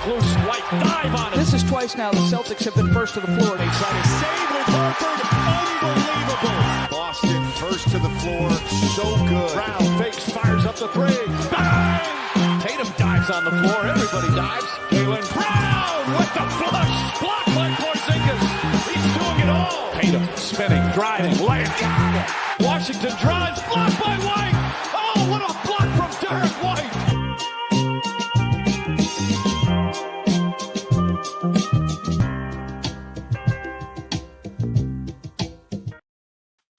Loose White dive on it. This is twice now the Celtics have been first to the floor. They try to save with Horford. Unbelievable. Boston first to the floor. So good. Brown fakes, fires up the three. Bang! Tatum dives on the floor. Everybody dives. Jaylen Brown with the flush. Blocked by Porzingis. He's doing it all. Tatum spinning, driving, layup. Washington drives. Blocked by White. Oh, what a block from Derek White.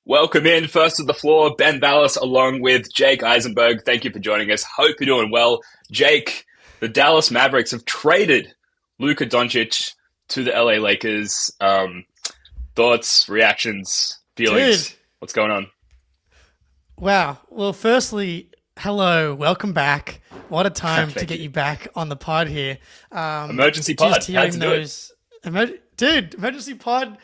Welcome in, first to the floor, Ben Dallas along with Jake Eisenberg. Thank you for joining us. Hope you're doing well. Jake, the Dallas Mavericks have traded Luka Doncic to the LA Lakers. Thoughts, reactions, feelings? Dude. What's going on? Wow. Well, firstly, hello. Welcome back. What a time to get you back on the pod here. Emergency pod. Just hearing those, emergency pod.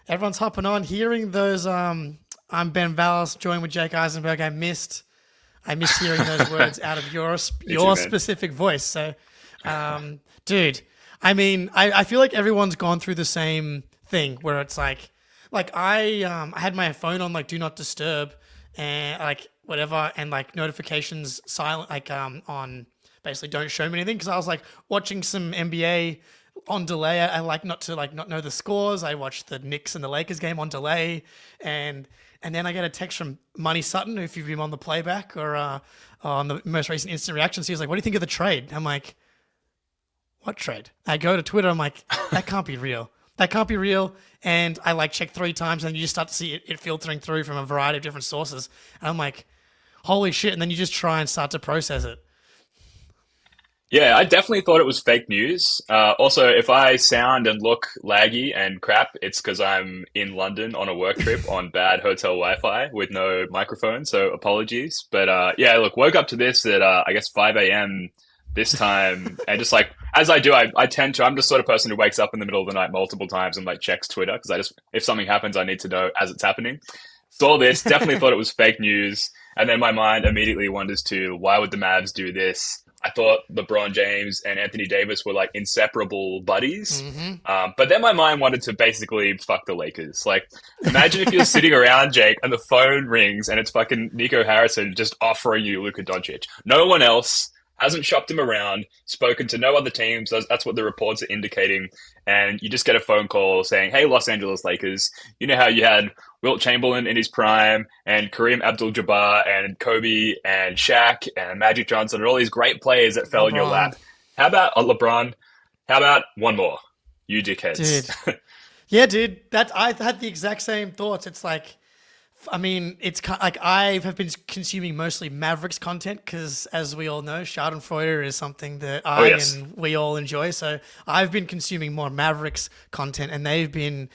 Everyone's hopping on. Hearing those. I'm Ben Vallis, joined with Jake Eisenberg. I missed hearing those words out of your specific voice. So, dude, I mean, I feel like everyone's gone through the same thing where it's like I had my phone on like do not disturb and like whatever, and like notifications silent, like on basically don't show me anything, because I was like watching some NBA on delay. I like not know the scores. I watched the Knicks and the Lakers game on delay, and then I get a text from Money Sutton, if you've been on the playback or on the most recent instant reactions. He was like, "What do you think of the trade?" I'm like, "What trade?" I go to Twitter. I'm like, "That can't be real. That can't be real." And I like check 3 times, and you just start to see it filtering through from a variety of different sources. And I'm like, "Holy shit!" And then you just try and start to process it. Yeah, I definitely thought it was fake news. Also, if I sound and look laggy and crap, it's because I'm in London on a work trip on bad hotel Wi-Fi with no microphone, so apologies. But yeah, look, woke up to this at, I guess, 5 a.m. this time, and just like, as I do, I tend to, I'm just sort of person who wakes up in the middle of the night multiple times and like checks Twitter, because if something happens, I need to know as it's happening. Saw this, definitely thought it was fake news, and then my mind immediately wanders to, why would the Mavs do this? I thought LeBron James and Anthony Davis were like inseparable buddies. Mm-hmm. But then my mind wanted to basically fuck the Lakers. Like, imagine if you're sitting around, Jake, and the phone rings and it's fucking Nico Harrison just offering you Luka Doncic. No one else, hasn't shopped him around, spoken to no other teams. That's what the reports are indicating. And you just get a phone call saying, "Hey, Los Angeles Lakers, you know how you had Wilt Chamberlain in his prime and Kareem Abdul-Jabbar and Kobe and Shaq and Magic Johnson and all these great players that fell in your lap. How about LeBron? How about one more? You dickheads." Dude. Yeah, dude. I had the exact same thoughts. It's like, I mean, it's like I have been consuming mostly Mavericks content because, as we all know, Schadenfreude is something that and we all enjoy. So I've been consuming more Mavericks content, and they've been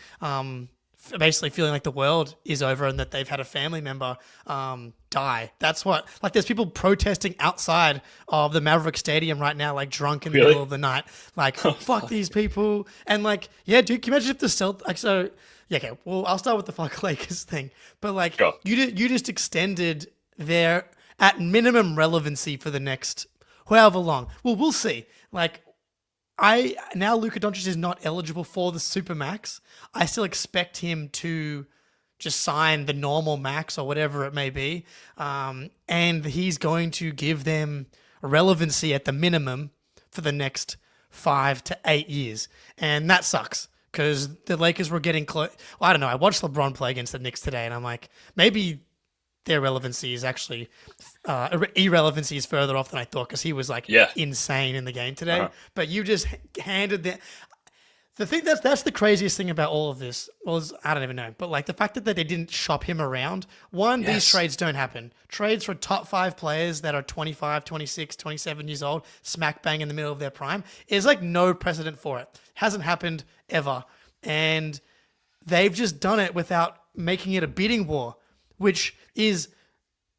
basically feeling like the world is over and that they've had a family member die. That's what, like, there's people protesting outside of the Maverick Stadium right now, like drunk in the middle of the night, like, fuck these people. And like, yeah, dude, can you imagine if the Celtics, like, so, yeah, okay, well, I'll start with the fuck Lakers thing, but like, sure. you just extended their, at minimum, relevancy for the next however long. Well, we'll see. Like, now Luka Doncic is not eligible for the Supermax. I still expect him to just sign the normal max or whatever it may be. And he's going to give them relevancy at the minimum for the next 5 to 8 years. And that sucks because the Lakers were getting close. Well, I don't know. I watched LeBron play against the Knicks today, and I'm like, maybe their relevancy is actually irrelevancy is further off than I thought, because he was like insane in the game today. Uh-huh. But you just handed the thing that's the craziest thing about all of this was, I don't even know, but like the fact that they didn't shop him around. One, these trades don't happen. Trades for top 5 players that are 25, 26, 27 years old, smack bang in the middle of their prime, is like no precedent for it. Hasn't happened ever. And they've just done it without making it a bidding war, which is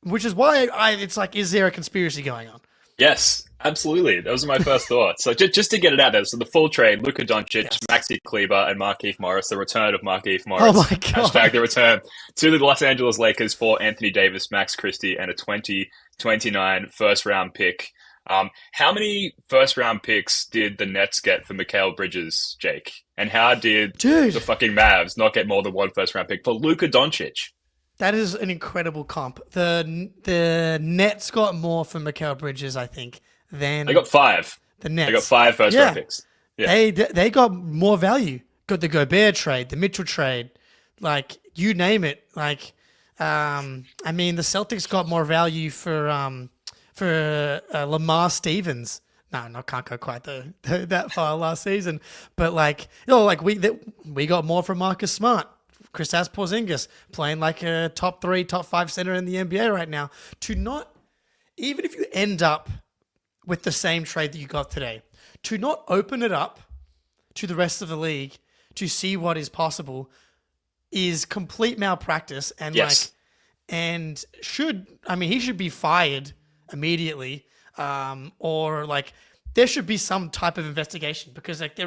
why it's like, is there a conspiracy going on? Yes, absolutely. Those are my first thoughts. So just to get it out there, so the full trade, Luka Doncic, Maxi Kleber, and Markieff Morris, the return of Markieff Morris. Oh my God. Hashtag the return to the Los Angeles Lakers for Anthony Davis, Max Christie, and a 2029 first-round pick. How many first round picks did the Nets get for Mikal Bridges, Jake? And how did the fucking Mavs not get more than one first round pick for Luka Doncic? That is an incredible comp. The Nets got more for Mikal Bridges, I think, than They got 5. The Nets. They got 5 first round picks. Yeah. They got more value. Got the Gobert trade, the Mitchell trade, like you name it. Like, I mean, the Celtics got more value for Lamar Stevens. No, can't go quite that far last season. But like, we got more from Marcus Smart. Kristaps Porzingis playing like a top 3, top 5 center in the NBA right now. Even if you end up with the same trade that you got today, to not open it up to the rest of the league to see what is possible is complete malpractice. And he should be fired immediately, or like there should be some type of investigation because like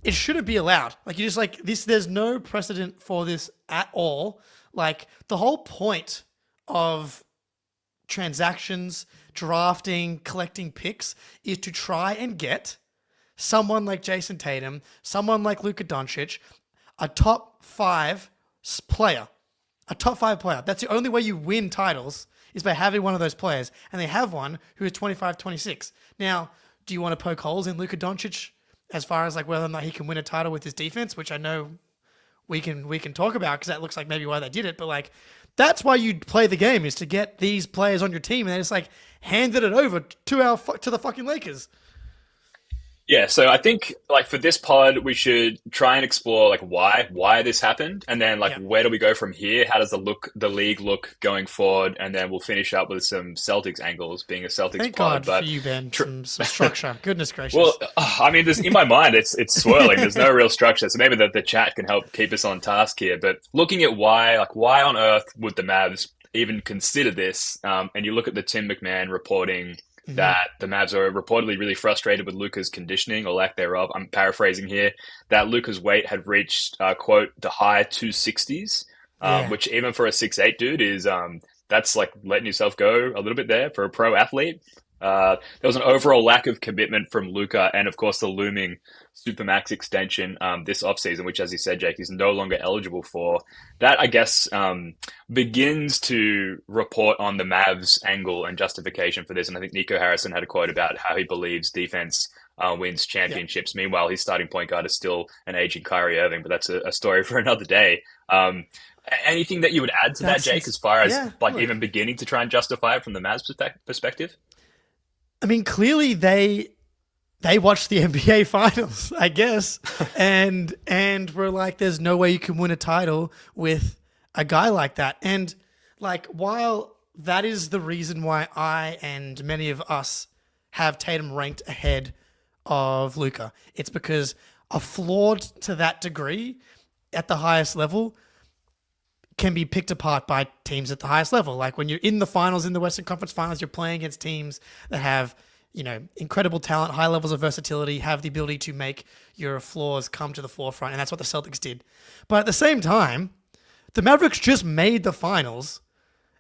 it shouldn't be allowed. Like you just like this. There's no precedent for this at all. Like the whole point of transactions, drafting, collecting picks is to try and get someone like Jason Tatum, someone like Luka Doncic, a top 5 player. A top 5 player. That's the only way you win titles is by having one of those players. And they have one who is 25, 26. Now, do you want to poke holes in Luka Doncic as far as like whether or not he can win a title with his defense, which I know we can talk about because that looks like maybe why they did it. But like, that's why you play the game, is to get these players on your team, and then it's like handed it over to the fucking Lakers. Yeah, so I think like for this pod, we should try and explore like why this happened, and then like where do we go from here? How does the league look going forward? And then we'll finish up with some Celtics angles, being a Celtics Thank pod. God for you, Ben. Some structure. Goodness gracious. Well, I mean, in my mind, it's swirling. There's no real structure, so maybe the chat can help keep us on task here. But looking at why on earth would the Mavs even consider this? And you look at the Tim McMahon reporting that the Mavs are reportedly really frustrated with Luka's conditioning or lack thereof. I'm paraphrasing here. That Luka's weight had reached, quote, the high 260s, which even for a 6'8" dude is that's like letting yourself go a little bit there for a pro athlete. There was an overall lack of commitment from Luka, and of course the looming Supermax extension this offseason, which, as you said, Jake, is no longer eligible for. That, I guess, begins to report on the Mavs angle and justification for this. And I think Nico Harrison had a quote about how he believes defense wins championships. Meanwhile, his starting point guard is still an aging Kyrie Irving, but that's a story for another day. Anything that you would add to that, Jake, as far as even beginning to try and justify it from the Mavs perspective? I mean, clearly they watched the NBA finals, I guess, and were like, there's no way you can win a title with a guy like that. And like, while that is the reason why I and many of us have Tatum ranked ahead of Luka, it's because a flawed to that degree at the highest level can be picked apart by teams at the highest level. Like when you're in the finals, in the Western Conference Finals, you're playing against teams that have, incredible talent, high levels of versatility, have the ability to make your flaws come to the forefront. And that's what the Celtics did. But at the same time, the Mavericks just made the finals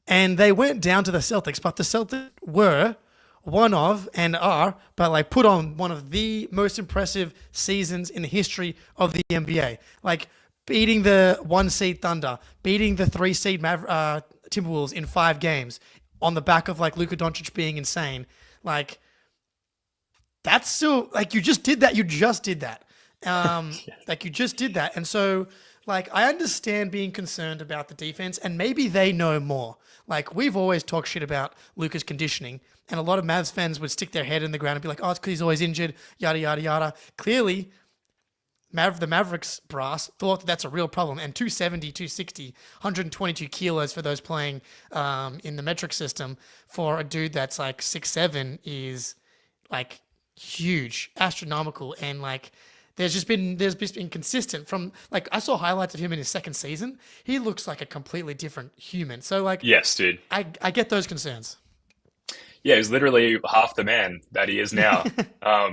and they went down to the Celtics, but the Celtics were one of and are, but like put on one of the most impressive seasons in the history of the NBA. Like, beating the 1-seed Thunder, beating the 3-seed Timberwolves in 5 games on the back of like Luka Doncic being insane. Like, that's still like you just did that. Like you just did that. And so like I understand being concerned about the defense, and maybe they know more. Like we've always talked shit about Luka's conditioning, and a lot of Mavs fans would stick their head in the ground and be like, oh, it's because he's always injured, yada, yada, yada. Clearly, the Mavericks brass thought that that's a real problem. And 270, 260, 122 kilos for those playing in the metric system for a dude that's like 6'7" is like huge, astronomical. And like there's just been consistent from like I saw highlights of him in his second season. He looks like a completely different human. So like, yes, dude, I get those concerns. Yeah, he's literally half the man that he is now,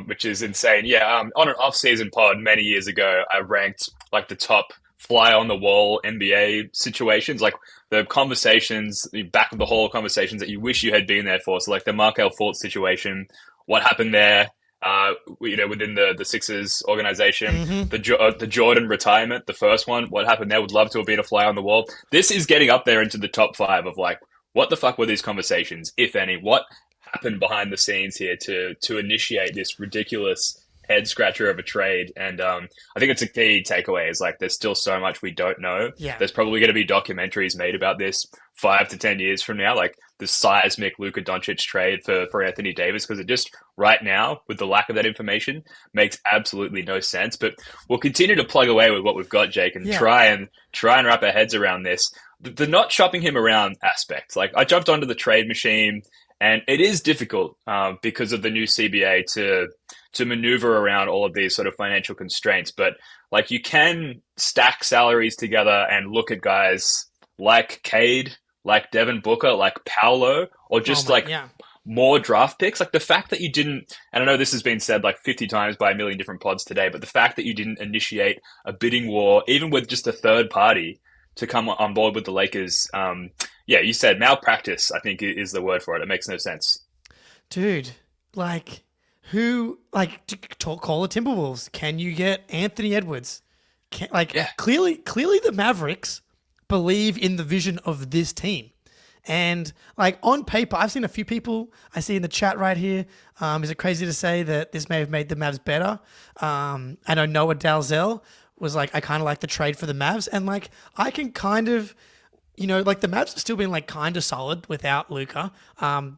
which is insane. Yeah, on an off-season pod many years ago, I ranked like the top fly on the wall NBA situations, like the conversations, the back of the hall conversations that you wish you had been there for. So like the Markel Fultz situation, what happened there, within the Sixers organization, the Jordan retirement, the first one, what happened there, would love to have been a fly on the wall. This is getting up there into the top 5 of like, what the fuck were these conversations, if any? What happened behind the scenes here to initiate this ridiculous head scratcher of a trade? And I think it's a key takeaway is like there's still so much we don't know. Yeah. There's probably going to be documentaries made about this 5 to 10 years from now, like the seismic Luka Doncic trade for Anthony Davis, because it just right now, with the lack of that information, makes absolutely no sense. But we'll continue to plug away with what we've got, Jake, and try and wrap our heads around this. The not shopping him around aspect. Like I jumped onto the trade machine, and it is difficult because of the new CBA to maneuver around all of these sort of financial constraints. But like you can stack salaries together and look at guys like Cade, like Devin Booker, like Paolo, or just more draft picks. Like the fact that you didn't, and I know this has been said like 50 times by a million different pods today, but the fact that you didn't initiate a bidding war, even with just a third party, to come on board with the Lakers. You said malpractice, I think is the word for it. It makes no sense. Dude, like who, like call the Timberwolves. Can you get Anthony Edwards? Clearly the Mavericks believe in the vision of this team. And like on paper, I've seen a few people I see in the chat right here. Is it crazy to say that this may have made the Mavs better? I know Noah Dalzell was like, I kind of like the trade for the Mavs. And like, I can kind of, like the Mavs have still been like kind of solid without Luka.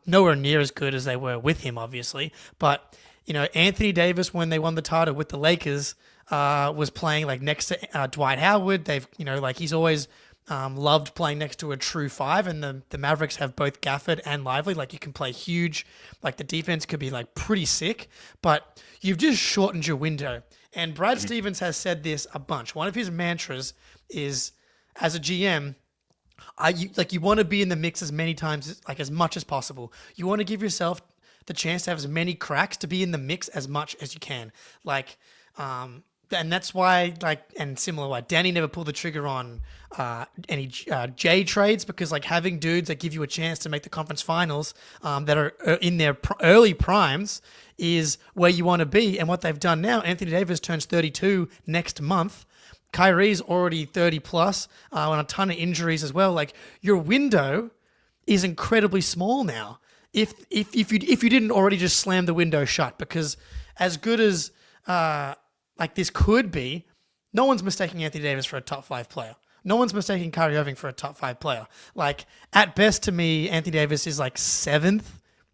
Nowhere near as good as they were with him, obviously. But, Anthony Davis, when they won the title with the Lakers, was playing like next to Dwight Howard. They've, he's always loved playing next to a true 5. And the Mavericks have both Gafford and Lively. Like you can play huge. Like the defense could be like pretty sick. But you've just shortened your window. And Brad Stevens has said this a bunch. One of his mantras is, as a GM, you want to be in the mix as many times, like as much as possible. You want to give yourself the chance to have as many cracks to be in the mix as much as you can. And that's why, and similar why Danny never pulled the trigger on any J trades, because like having dudes that give you a chance to make the conference finals that are in their early primes is where you want to be. And what they've done now, Anthony Davis turns 32 next month. Kyrie's already 30 plus on a ton of injuries as well. Like your window is incredibly small now. If you didn't already just slam the window shut, because as good as this could be, no one's mistaking Anthony Davis for a top 5 player. No one's mistaking Kyrie Irving for a top 5 player. Like at best to me, Anthony Davis is like 7th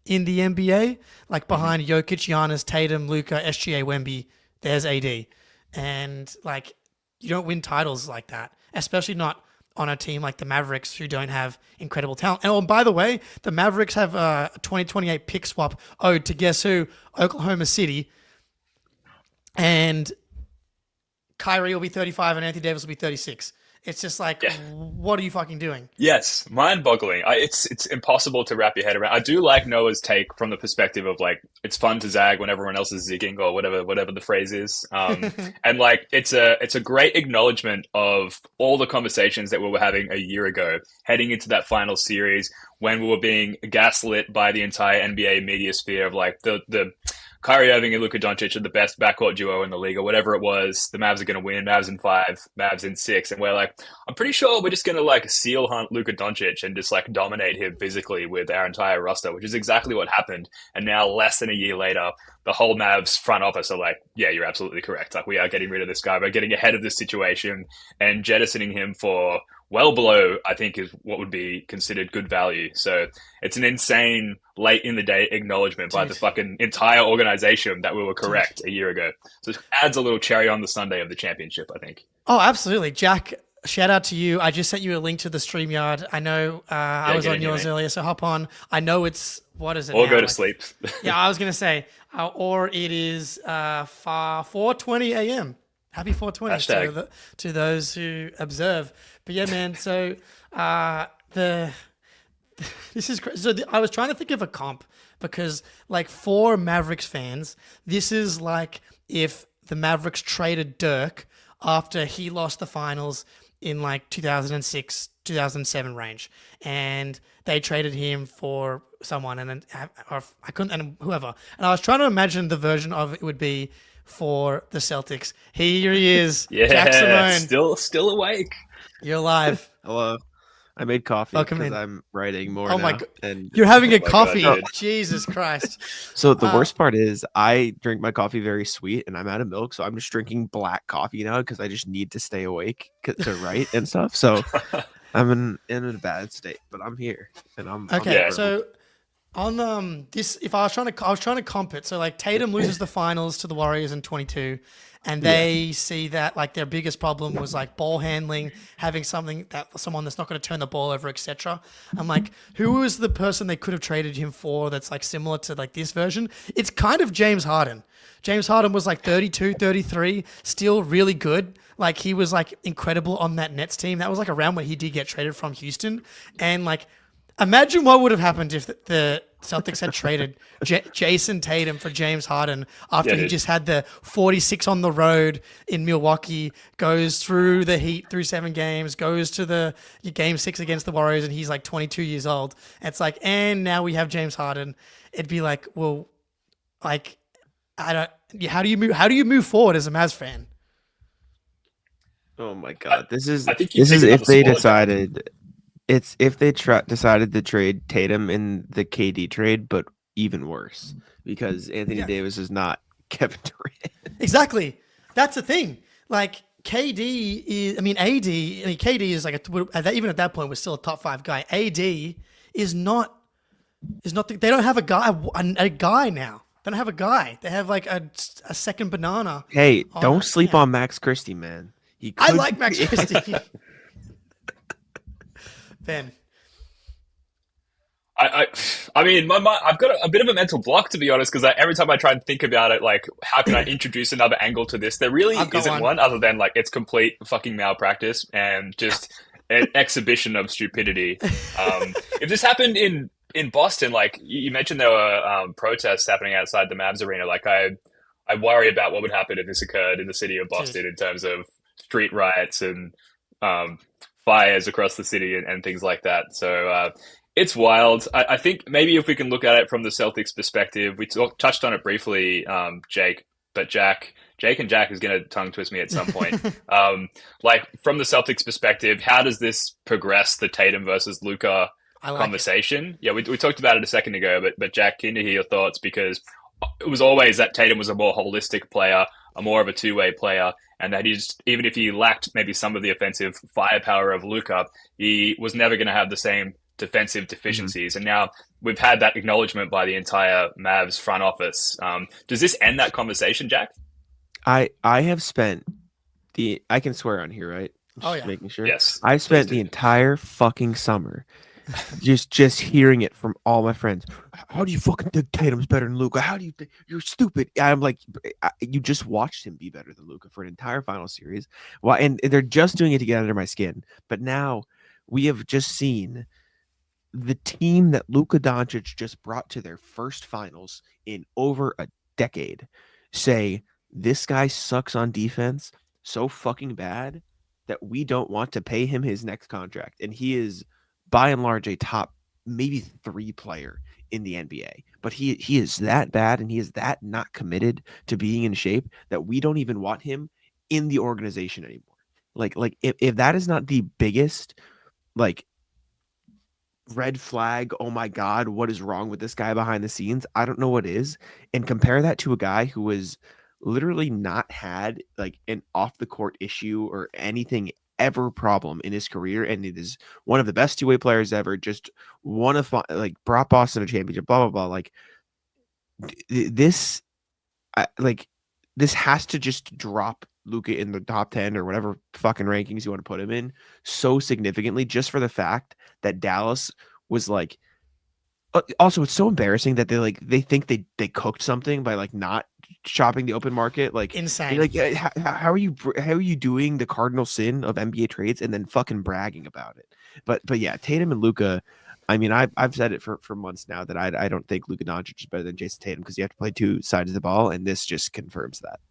in the NBA, like behind Jokic, Giannis, Tatum, Luka, SGA, Wemby. There's AD, and like you don't win titles like that, especially not on a team like the Mavericks who don't have incredible talent. And by the way, the Mavericks have a 2028 pick swap owed to guess who? Oklahoma City. And Kyrie will be 35 and Anthony Davis will be 36. It's just like, what are you fucking doing? Yes, mind-boggling. It's impossible to wrap your head around. I do like Noah's take from the perspective of like, it's fun to zag when everyone else is zigging, or whatever the phrase is. And like, it's a great acknowledgement of all the conversations that we were having a year ago, heading into that final series when we were being gaslit by the entire NBA media sphere of like the Kyrie Irving and Luka Doncic are the best backcourt duo in the league, or whatever it was. The Mavs are going to win. Mavs in 5, Mavs in 6. And we're like, I'm pretty sure we're just going to like seal hunt Luka Doncic and just like dominate him physically with our entire roster, which is exactly what happened. And now less than a year later, the whole Mavs front office are like, yeah, you're absolutely correct. Like we are getting rid of this guy. We're getting ahead of this situation and jettisoning him for well below, I think, is what would be considered good value. So it's an insane late in the day acknowledgement by the fucking entire organization that we were correct a year ago. So it adds a little cherry on the sundae of the championship, I think. Oh, absolutely. Jack, shout out to you. I just sent you a link to the StreamYard. I know I was on yours earlier, so hop on. I know it's, what is it or now? Go to sleep. Yeah, I was going to say, or it is 4:20 a.m. Happy 420 to those who observe. But yeah, man, so this is crazy. So I was trying to think of a comp, because like for Mavericks fans, this is like if the Mavericks traded Dirk after he lost the finals in like 2006, 2007 range, and they traded him for someone, and then or I couldn't, and whoever. And I was trying to imagine the version of it would be for the Celtics. Here he is, Jack Simone. Still awake. You're alive. Hello. I made coffee Welcome because in. I'm writing more Oh now. my god! And You're having a my coffee. God, dude. Jesus Christ! so the worst part is I drink my coffee very sweet, and I'm out of milk, so I'm just drinking black coffee now because I just need to stay awake to write and stuff. So I'm in a bad state, but I'm here, and I'm Okay, Yeah. so on this, if I was trying to comp it. So like Tatum loses the finals to the Warriors in 22, and they see that like their biggest problem was like ball handling, having someone that's not going to turn the ball over, etc. I'm like, who was the person they could have traded him for that's like similar to like this version? It's kind of James Harden. James Harden was like 32, 33, still really good. Like he was like incredible on that Nets team. That was like around when he did get traded from Houston, and like. Imagine what would have happened if the Celtics had traded Jason Tatum for James Harden after he just had the 46 on the road in Milwaukee, goes through the Heat through 7 games, goes to the game 6 against the Warriors, and he's like 22 years old. It's like, and now we have James Harden. It'd be like, well, like, I don't. How do you move forward as a Mavs fan? Oh my god, this is I think you this is think if about they the squad. decided. It's if they decided to trade Tatum in the KD trade, but even worse because Anthony Davis is not Kevin Durant. Exactly. That's the thing. Like KD is, I mean, KD is like even at that point was still a top 5 guy. AD is not. They don't have a guy now. They don't have a guy. They have like a second banana. Hey, don't sleep on Max Christie, man. I like Max Christie. Ben. I mean, I've got a bit of a mental block, to be honest, because every time I try and think about it, like, how can I introduce another angle to this? There really isn't one other than, like, it's complete fucking malpractice and just an exhibition of stupidity. If this happened in Boston, like, you mentioned there were protests happening outside the Mavs arena, like, I worry about what would happen if this occurred in the city of Boston in terms of street riots and fires across the city and things like that. So it's wild. I think maybe if we can look at it from the Celtics perspective, we touched on it briefly, Jake, but Jake and Jack is going to tongue twist me at some point. Like from the Celtics perspective, how does this progress the Tatum versus Luka conversation? Yeah, we talked about it a second ago, but Jack, keen to hear your thoughts because it was always that Tatum was a more holistic player, a more of a two-way player, and that even if he lacked maybe some of the offensive firepower of Luka, he was never going to have the same defensive deficiencies. And now we've had that acknowledgement by the entire Mavs front office. Does this end that conversation, Jack? I have spent I can swear on here, right? Just making sure. Yes. I spent the entire fucking summer just hearing it from all my friends. How do you fucking think Tatum's better than Luka? How do you think you're stupid? I'm like, you just watched him be better than Luka for an entire final series. Well, and they're just doing it to get under my skin. But now we have just seen the team that Luka Doncic just brought to their first finals in over a decade say this guy sucks on defense so fucking bad that we don't want to pay him his next contract. And he is by and large a top maybe 3 player in the NBA. But he is that bad and he is that not committed to being in shape that we don't even want him in the organization anymore. Like if that is not the biggest like red flag, oh my god, what is wrong with this guy behind the scenes? I don't know what is. And compare that to a guy who has literally not had like an off the court issue or anything ever problem in his career, and it is one of the best two-way players ever, just one of like brought Boston a championship, blah blah blah. Like this this has to just drop Luka in the top 10 or whatever fucking rankings you want to put him in so significantly, just for the fact that Dallas was like. Also, it's so embarrassing that they think they cooked something by like not shopping the open market. Like insane. Like how are you doing the cardinal sin of NBA trades and then fucking bragging about it? But yeah, Tatum and Luka. I mean, I've said it for months now that I don't think Luka Doncic is better than Jason Tatum because you have to play two sides of the ball, and this just confirms that.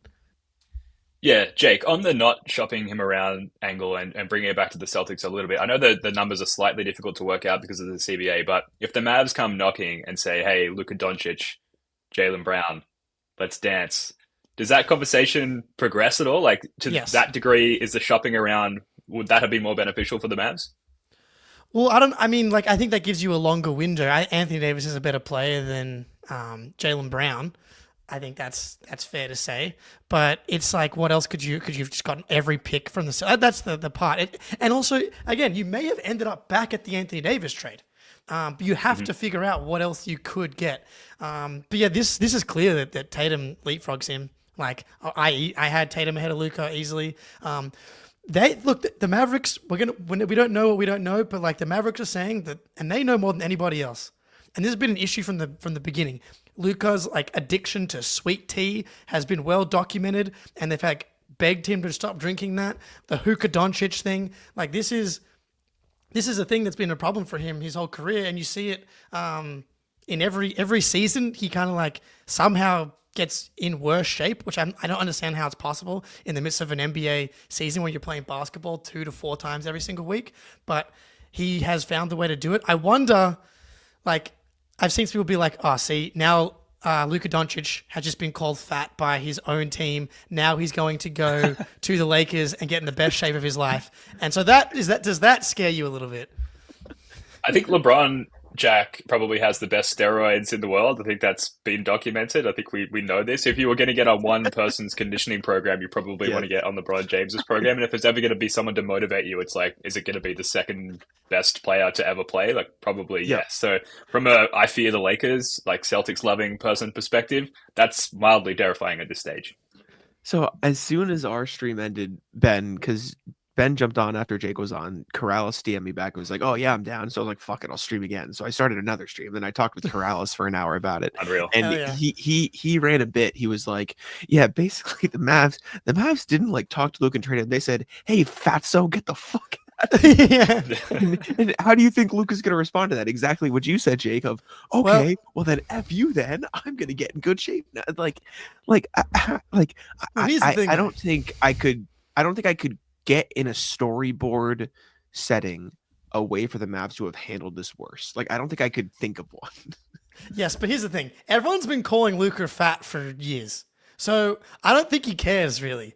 Yeah, Jake, on the not shopping him around angle and bringing it back to the Celtics a little bit, I know that the numbers are slightly difficult to work out because of the CBA, but if the Mavs come knocking and say, hey, Luka Doncic, Jaylen Brown, let's dance, does that conversation progress at all? Like, to Yes. that degree, is the shopping around, would that have been more beneficial for the Mavs? Well, I think that gives you a longer window. Anthony Davis is a better player than Jaylen Brown. I think that's fair to say. But it's like, what else could you have just gotten every pick from the? That's the part. And also, again, you may have ended up back at the Anthony Davis trade. But you have to figure out what else you could get. But yeah, this is clear that Tatum leapfrogs him. Like I had Tatum ahead of Luka easily. The Mavericks. We don't know what we don't know, but like the Mavericks are saying that, and they know more than anybody else. And this has been an issue from the beginning. Luka's like addiction to sweet tea has been well documented, and they've begged him to stop drinking that. The Luka Doncic thing, like this is a thing that's been a problem for him his whole career, and you see it in every season. He kind of like somehow gets in worse shape, which I don't understand how it's possible in the midst of an NBA season where you're playing basketball 2 to 4 times every single week. But he has found the way to do it. I wonder, like, I've seen people be like, oh, see, now Luka Doncic has just been called fat by his own team. Now he's going to go to the Lakers and get in the best shape of his life. And so does that scare you a little bit? I think LeBron, Jack, probably has the best steroids in the world. I think that's been documented. I think we know this. If you were going to get on one person's conditioning program, you probably want to get on LeBron James's program. And if there's ever going to be someone to motivate you, it's like, is it going to be the second best player to ever play? Like, probably yes. So from a I fear the Lakers, like Celtics loving person perspective, that's mildly terrifying at this stage. So as soon as our stream ended, Ben, because Ben jumped on after Jake was on, Corrales DM'd me back and was like, oh yeah, I'm down. So I was like, fuck it, I'll stream again. So I started another stream. Then I talked with Corrales for an hour about it. Unreal. And he ran a bit. He was like, yeah, basically the Mavs didn't like talk to Luke and trade him. They said, hey, fatso, get the fuck out. Yeah. And how do you think Luke is going to respond to that? Exactly what you said, Jake. Of okay, well then F you. Then I'm going to get in good shape. I don't think I could get in a storyboard setting a way for the Mavs to have handled this worse. Like I don't think I could think of one. Yes, but here's the thing: everyone's been calling Luka fat for years, so I don't think he cares really.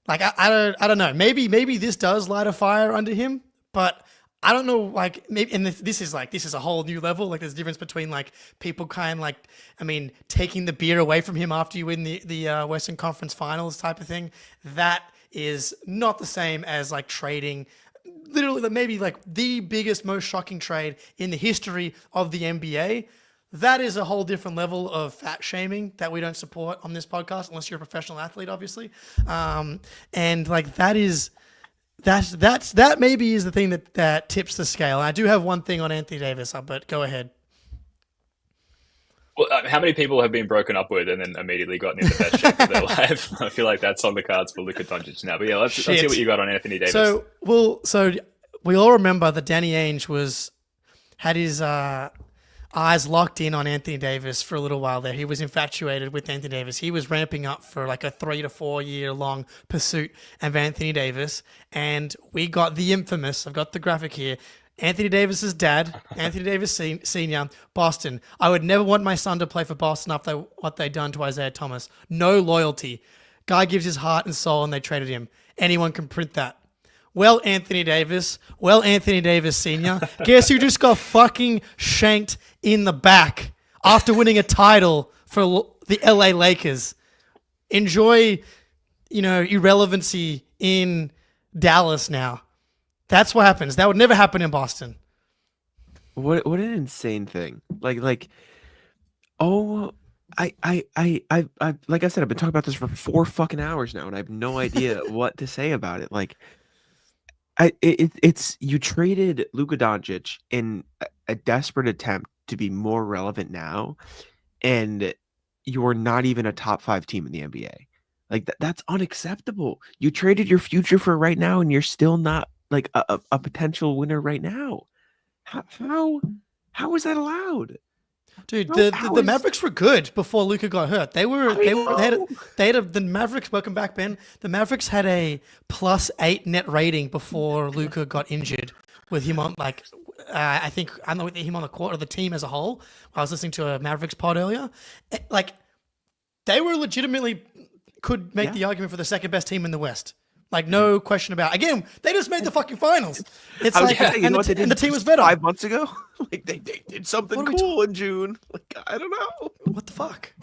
Like I don't know. Maybe this does light a fire under him, but I don't know. Like maybe, and this is a whole new level. Like there's a difference between like people kind of like, I mean, taking the beer away from him after you win the Western Conference Finals type of thing. That is not the same as like trading. Literally, maybe like the biggest, most shocking trade in the history of the NBA. That is a whole different level of fat shaming that we don't support on this podcast, unless you're a professional athlete, obviously. And like that maybe is the thing that tips the scale. And I do have one thing on Anthony Davis, but go ahead. Well, how many people have been broken up with and then immediately gotten in the best shape of their life? I feel like that's on the cards for Luka Doncic now. But yeah, let's see what you got on Anthony Davis. So we all remember that Danny Ainge had his eyes locked in on Anthony Davis for a little while there. He was infatuated with Anthony Davis. He was ramping up for like a 3 to 4 year long pursuit of Anthony Davis. And we got the infamous, I've got the graphic here, Anthony Davis's dad, Anthony Davis Sr., Boston. I would never want my son to play for Boston after what they'd done to Isaiah Thomas. No loyalty. Guy gives his heart and soul and they traded him. Anyone can print that. Well, Anthony Davis Sr., guess who just got fucking shanked in the back after winning a title for the LA Lakers? Enjoy, irrelevancy in Dallas now. That's what happens. That would never happen in Boston. What an insane thing. Like I like I said, I've been talking about this for 4 fucking hours now and I have no idea what to say about it. Like it's you traded Luka Doncic in a desperate attempt to be more relevant now, and you're not even a top 5 team in the NBA. Like that's unacceptable. You traded your future for right now, and you're still not like a potential winner right now. How is that allowed? Dude, No, the Mavericks were good before Luka got hurt. They had the Mavericks. Welcome back, Ben. The Mavericks had a +8 net rating before Luka got injured. With him on I don't know, him on the court or the team as a whole. I was listening to a Mavericks pod earlier. Like they were legitimately could make the argument for the second best team in the West. Like no question about. Again, they just made the fucking finals. It's like, and the team was better 5 months ago. Like they did something cool in June. Like I don't know what the fuck.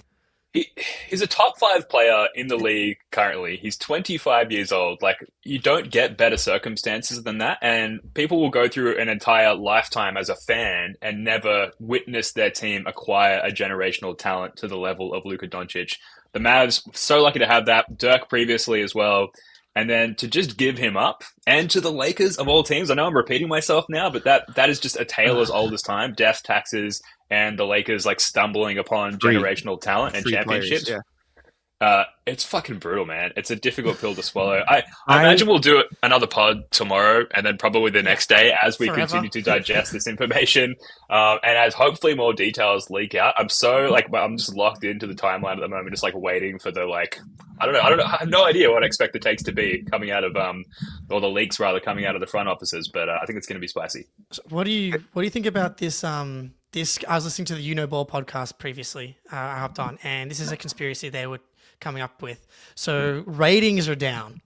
He's a top 5 player in the league currently. He's 25 years old. Like you don't get better circumstances than that, and people will go through an entire lifetime as a fan and never witness their team acquire a generational talent to the level of Luka Doncic. The Mavs so lucky to have that. Dirk previously as well. And then to just give him up, and to the Lakers of all teams, I know I'm repeating myself now, but that is just a tale as old as time. Death, taxes, and the Lakers like stumbling upon generational talent and championships. Players, It's fucking brutal, man. It's a difficult pill to swallow. I imagine we'll do another pod tomorrow, and then probably the next day as we continue to digest this information, and as hopefully more details leak out. I'm just locked into the timeline at the moment, just like waiting for the I don't know. I have no idea what I expect the takes to be coming out of or the leaks rather coming out of the front offices, but I think it's going to be spicy. So what do you think about this? This I was listening to the Ball podcast previously. I hopped on, and this is a conspiracy they were coming up with. So ratings are down.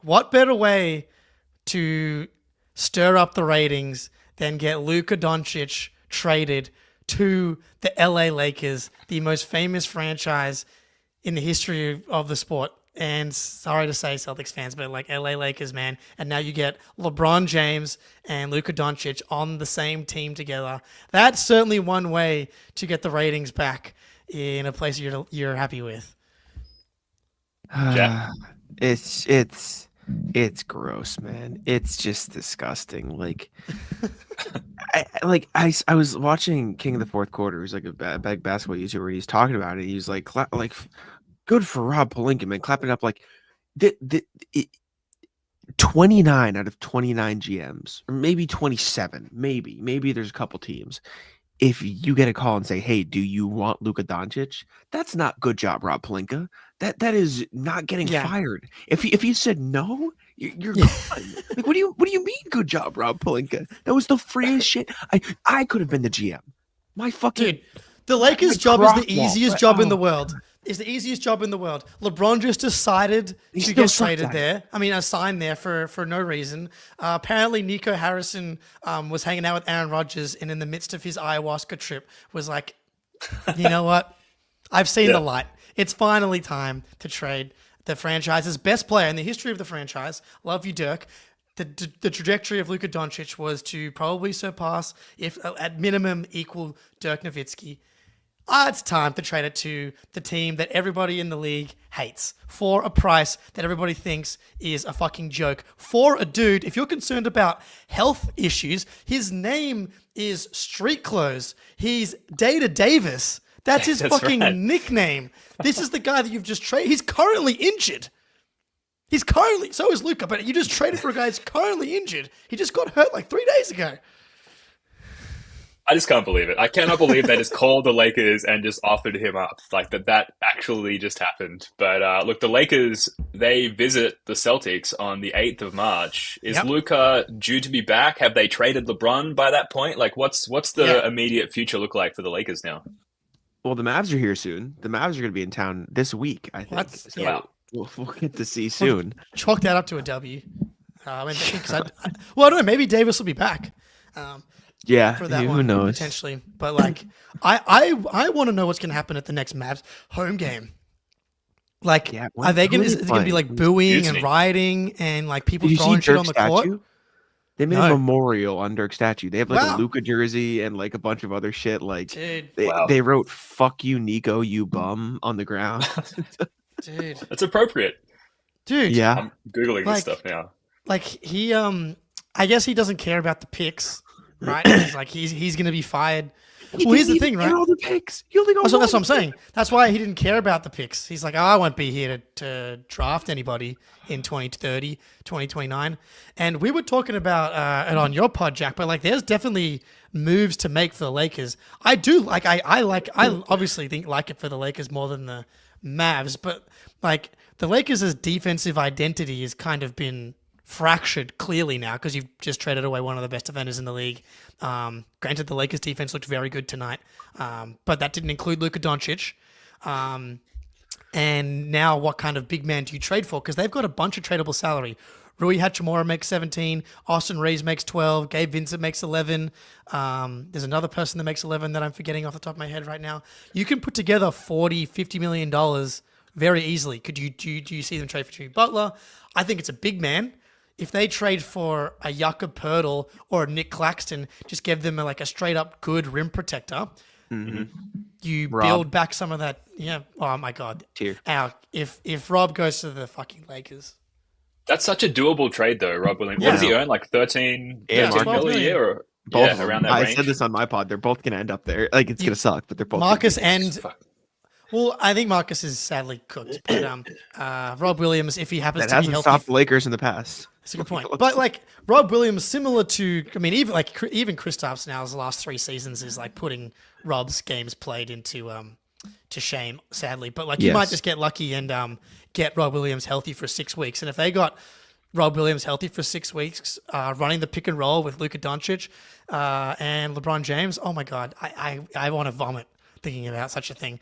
What better way to stir up the ratings than get Luka Doncic traded to the LA Lakers, the most famous franchise in the history of the sport? And sorry to say, Celtics fans, but like LA Lakers, man. And now you get LeBron James and Luka Doncic on the same team together. That's certainly one way to get the ratings back in a place you're happy with. It's gross, man. It's just disgusting. Like, I was watching King of the Fourth Quarter. He's like a big basketball YouTuber. He's talking about it. He's like, good for Rob Pelinka, man. Clapping up like 29 out of 29 GMs, or maybe 27. Maybe there's a couple teams. If you get a call and say, "Hey, do you want Luka Doncic?" That's not good job, Rob Pelinka. That is not getting fired. If you said no, you're gone. Like, what do you mean, good job, Rob Pelinka? That was the freest shit. I could have been the GM. My fucking dude. The Lakers' job is the easiest job in the world. Is the easiest job in the world. LeBron just decided to get traded there. I mean, signed there for no reason. Apparently, Nico Harrison was hanging out with Aaron Rodgers, and in the midst of his ayahuasca trip, was like, you know what? I've seen the light. It's finally time to trade the franchise's best player in the history of the franchise. Love you, Dirk. The trajectory of Luka Doncic was to probably surpass, if at minimum equal, Dirk Nowitzki. It's time to trade it to the team that everybody in the league hates for a price that everybody thinks is a fucking joke. For a dude, if you're concerned about health issues, his name is Street Clothes. He's Data Davis. That's his fucking nickname. This is the guy that you've just traded. He's currently injured. So is Luka, but you just traded for a guy who's currently injured. He just got hurt like 3 days ago. I just can't believe it. I cannot believe they just called the Lakers and just offered him up. Like that actually just happened. But look, the Lakers, they visit the Celtics on the 8th of March. Is Luka due to be back? Have they traded LeBron by that point? Like what's the immediate future look like for the Lakers now? Well, the Mavs are here soon. The Mavs are going to be in town this week, I think. So we'll get to see soon. Chalk that up to a W. I don't know. Maybe Davis will be back. For that who one, knows? Potentially. But like, I want to know what's going to happen at the next Mavs home game. Like, are they going? Is it going to be like booing and rioting and like people throwing shit on the court? They made a memorial on Dirk's statue. They have like a Luka jersey and like a bunch of other shit. Like, they wrote "Fuck you, Nico, you bum" on the ground. Dude, that's appropriate. Dude, yeah. I'm googling this stuff now. Like he, I guess he doesn't care about the picks. Right, he's going to be fired. Well, here's the thing, right? All the picks. He only got That's one. what I'm saying. That's why he didn't care about the picks. He's like, I won't be here to draft anybody in 2030, 2029. And we were talking about it on your pod, Jack, but like there's definitely moves to make for the Lakers. I do like, I obviously like it for the Lakers more than the Mavs, but like the Lakers' defensive identity has kind of been fractured clearly now because you've just traded away one of the best defenders in the league. Granted, the Lakers defense looked very good tonight, but that didn't include Luka Doncic. And now what kind of big man do you trade for? Because they've got a bunch of tradable salary. Rui Hachimura makes 17. Austin Reeves makes 12. Gabe Vincent makes 11. There's another person that makes 11 that I'm forgetting off the top of my head right now. You can put together $40-50 million very easily. Do you see them trade for Jimmy Butler? I think it's a big man. If they trade for a Yucca Purtle or a Nick Claxton, just give them a straight up good rim protector. Mm-hmm. You build back some of that. Yeah. Oh my God. Tier. If Rob goes to the fucking Lakers. That's such a doable trade though, Rob Williams. Yeah. What does he earn? Like 13 million a year? Or, both of them. around that range? I said this on my pod. They're both going to end up there. Like, it's going to suck, but they're both Marcus and... Well, I think Marcus is sadly cooked. But Rob Williams, if he happens that to be hasn't healthy... stopped the Lakers in the past. That's a good point. But like Rob Williams, similar to... I mean, even Kristaps now's the last 3 seasons is like putting Rob's games played into... to shame, sadly. But like you might just get lucky and get Rob Williams healthy for 6 weeks. And if they got Rob Williams healthy for 6 weeks, running the pick and roll with Luka Doncic and LeBron James, oh my God, I want to vomit thinking about such a thing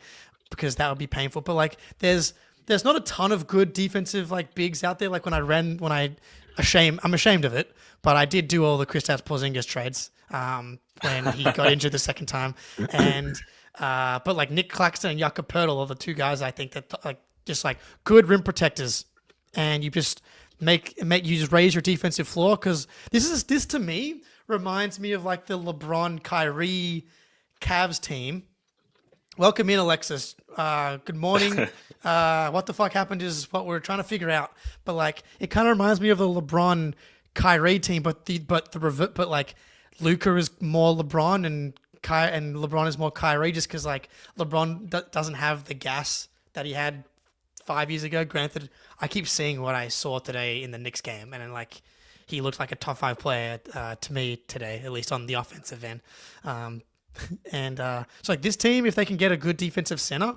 because that would be painful. But like there's not a ton of good defensive like bigs out there. Like I'm ashamed of it, but I did do all the Kristaps Porzingis trades when he got injured the second time. And but like Nick Claxton and Yucca Purtle are the 2 guys I think that like just like good rim protectors, and you just you just raise your defensive floor because this to me reminds me of like the LeBron Kyrie Cavs team. Welcome in, Alexis. Good morning. What the fuck happened is what we're trying to figure out. But like it kind of reminds me of the LeBron Kyrie team, but like Luka is more LeBron and LeBron is more Kyrie just because like LeBron doesn't have the gas that he had 5 years ago. Granted, I keep seeing what I saw today in the Knicks game, and then like he looked like a top 5 player to me today, at least on the offensive end. And so like this team, if they can get a good defensive center,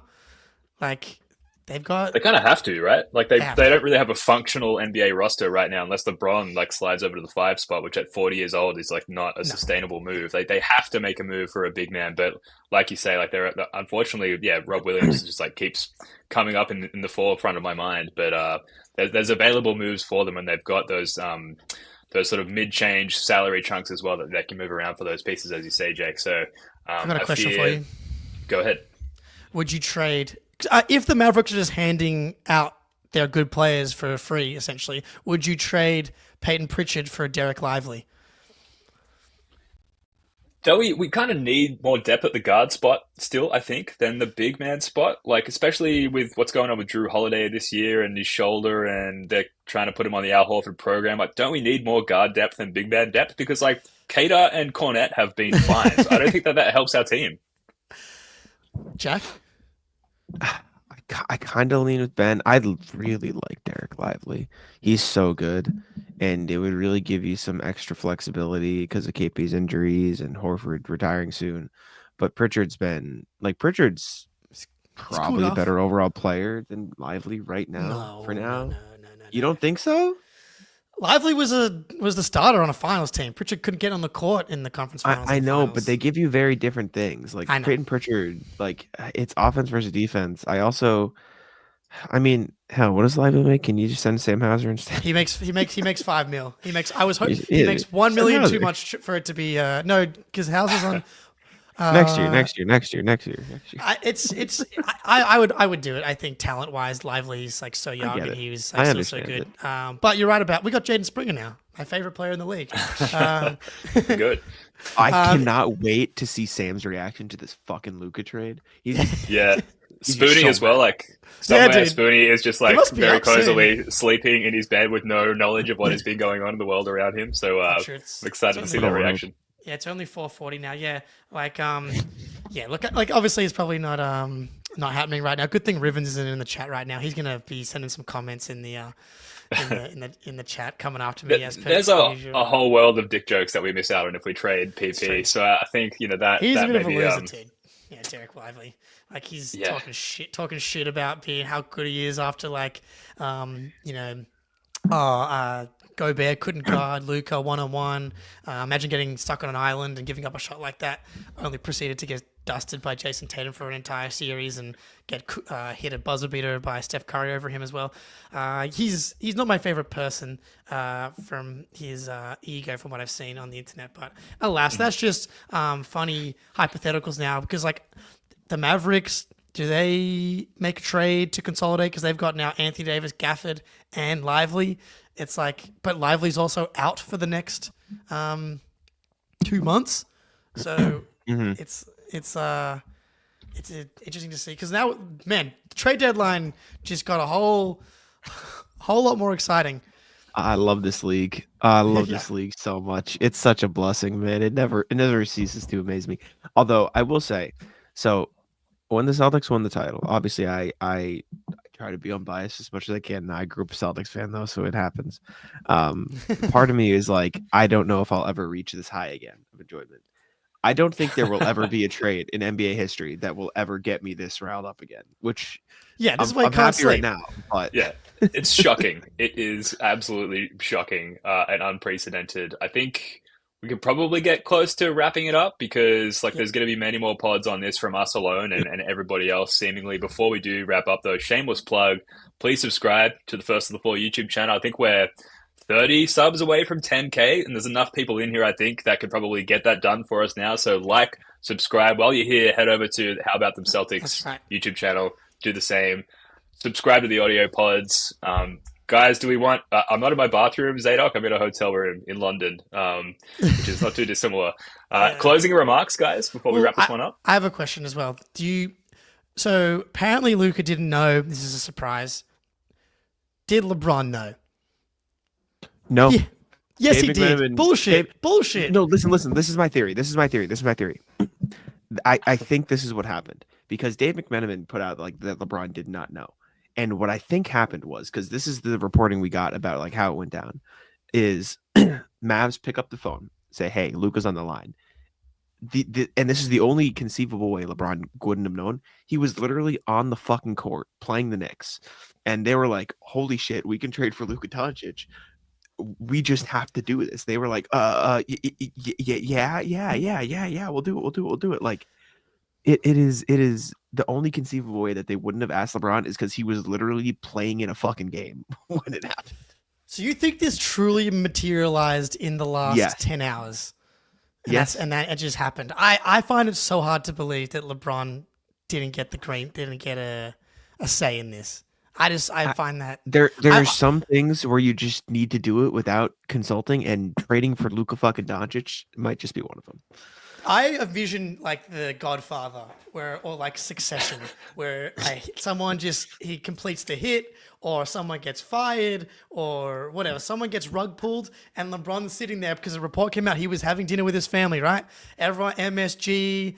like they kind of have to, right? Like they don't really have a functional NBA roster right now unless LeBron like slides over to the 5 spot, which at 40 years old is like not a sustainable move. They have to make a move for a big man, but like you say, like they're unfortunately, Rob Williams just like keeps coming up in the forefront of my mind. But there's available moves for them, and they've got those sort of mid-change salary chunks as well that they can move around for those pieces, as you say, Jake. So I've got a question for you. Go ahead. Would you trade if the Mavericks are just handing out their good players for free, essentially? Would you trade Peyton Pritchard for Derek Lively? We kind of need more depth at the guard spot still, I think, than the big man spot. Like, especially with what's going on with Drew Holiday this year and his shoulder, and they're trying to put him on the Al Horford program. Like, don't we need more guard depth than big man depth? Because, like, Cater and Cornette have been fine. So I don't think that helps our team. Jack? I kind of lean with Ben. I really like Derek Lively. He's so good, and it would really give you some extra flexibility because of KP's injuries and Horford retiring soon. But Pritchard's probably a better overall player than Lively right now. No. You don't think so? Lively was the starter on a finals team. Pritchard couldn't get on the court in the conference finals. I know, but they give you very different things. Like Peyton Pritchard, like it's offense versus defense. Hell, what does Lively make? Can you just send Sam Hauser instead? He makes $5 million. He makes $1 million too much for it to be no, because Hauser's on. Next year. I would do it. I think talent wise, Lively's like so young and he was like, so good. But you're right we got Jaden Springer now, my favorite player in the league. Good. I cannot wait to see Sam's reaction to this fucking Luka trade. Spoonie as well. Like somewhere Spoonie is just like very cozily sleeping in his bed with no knowledge of what has been going on in the world around him. So I'm excited to see that reaction. Yeah, it's only 4:40 now. Yeah, look, obviously it's probably not happening right now. Good thing Rivens isn't in the chat right now. He's gonna be sending some comments in the in the chat coming after me. There's a whole world of dick jokes that we miss out on if we trade PP. So I think that he's that a bit of a maybe, loser too. Yeah, Derek Lively. Like he's talking shit about being how good he is after Gobert couldn't guard Luka 1-on-1. Imagine getting stuck on an island and giving up a shot like that. Only proceeded to get dusted by Jason Tatum for an entire series and get hit a buzzer beater by Steph Curry over him as well. He's not my favorite person from his ego from what I've seen on the internet. But alas, that's just funny hypotheticals now because the Mavericks, do they make a trade to consolidate because they've got now Anthony Davis, Gafford, and Lively? It's but Lively's also out for the next 2 months, so it's interesting to see because now, man, the trade deadline just got a whole lot more exciting. I love this league. I love this league so much. It's such a blessing, man. It never ceases to amaze me. Although I will say, so when the Celtics won the title, obviously I try to be unbiased as much as I can. I grew up a Celtics fan though, so it happens. Part of me is I don't know if I'll ever reach this high again of enjoyment. I don't think there will ever be a trade in NBA history that will ever get me this riled up again. Which this is why I'm happy right now. But yeah, it's shocking. It is absolutely shocking and unprecedented. I think we could probably get close to wrapping it up because there's going to be many more pods on this from us alone and everybody else seemingly. Before we do wrap up though, shameless plug, please subscribe to the First of the Four YouTube channel. I think we're 30 subs away from 10K and there's enough people in here, I think, that could probably get that done for us now. So subscribe. While you're here, head over to How About Them Celtics YouTube channel. Do the same. Subscribe to the audio pods. Guys, do we want... I'm not in my bathroom, Zadok. I'm in a hotel room in London, which is not too dissimilar. Closing remarks, guys, before we wrap this one up? I have a question as well. So apparently Luka didn't know. This is a surprise. Did LeBron know? No. Yeah. Yes, he did. Bullshit. No, listen. This is my theory. I think this is what happened because Dave McMenamin put out that LeBron did not know. And what I think happened was, because this is the reporting we got about how it went down, is Mavs pick up the phone, say, "Hey, Luka's on the line." And this is the only conceivable way LeBron wouldn't have known. He was literally on the fucking court playing the Knicks, and they were like, "Holy shit, we can trade for Luka Doncic. We just have to do this." They were like, yeah, we'll do it. It is the only conceivable way that they wouldn't have asked LeBron is because he was literally playing in a fucking game when it happened. So you think this truly materialized in the last 10 hours? And that it just happened. I find it so hard to believe that LeBron didn't get a say in this. I find that there are some things where you just need to do it without consulting, and trading for Luka fucking Doncic might just be one of them. I envision The Godfather, or Succession, where someone he completes the hit, or someone gets fired, or whatever. Someone gets rug pulled, and LeBron's sitting there because a report came out he was having dinner with his family, right? Everyone, MSG.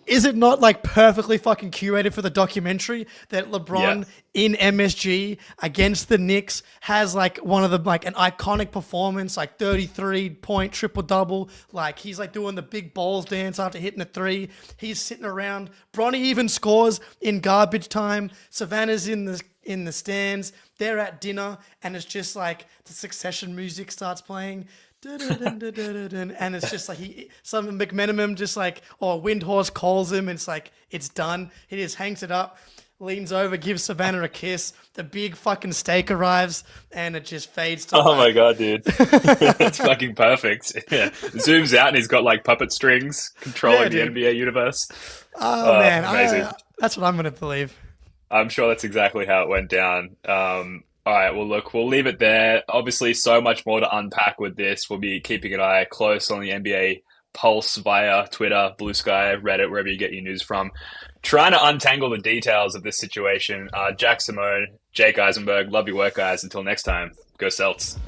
Is it not perfectly fucking curated for the documentary that LeBron in MSG against the Knicks has one of the an iconic performance, 33-point triple double, he's doing the big balls dance after hitting a three. He's sitting around. Bronny even scores in garbage time. Savannah's in the stands. They're at dinner, and it's just the Succession music starts playing. And it's just some McMenamin just or Windhorse calls him, and it's done. He just hangs it up, leans over, gives Savannah a kiss. The big fucking steak arrives, and it just fades to my god, dude. That's fucking perfect. Yeah. Zooms out and he's got puppet strings controlling the NBA universe. Oh man, amazing. That's what I'm gonna believe. I'm sure that's exactly how it went down. All right, well, look, we'll leave it there. Obviously, so much more to unpack with this. We'll be keeping an eye close on the NBA Pulse via Twitter, Blue Sky, Reddit, wherever you get your news from. Trying to untangle the details of this situation. Jack Simone, Jake Eisenberg, love your work, guys. Until next time, go Celts.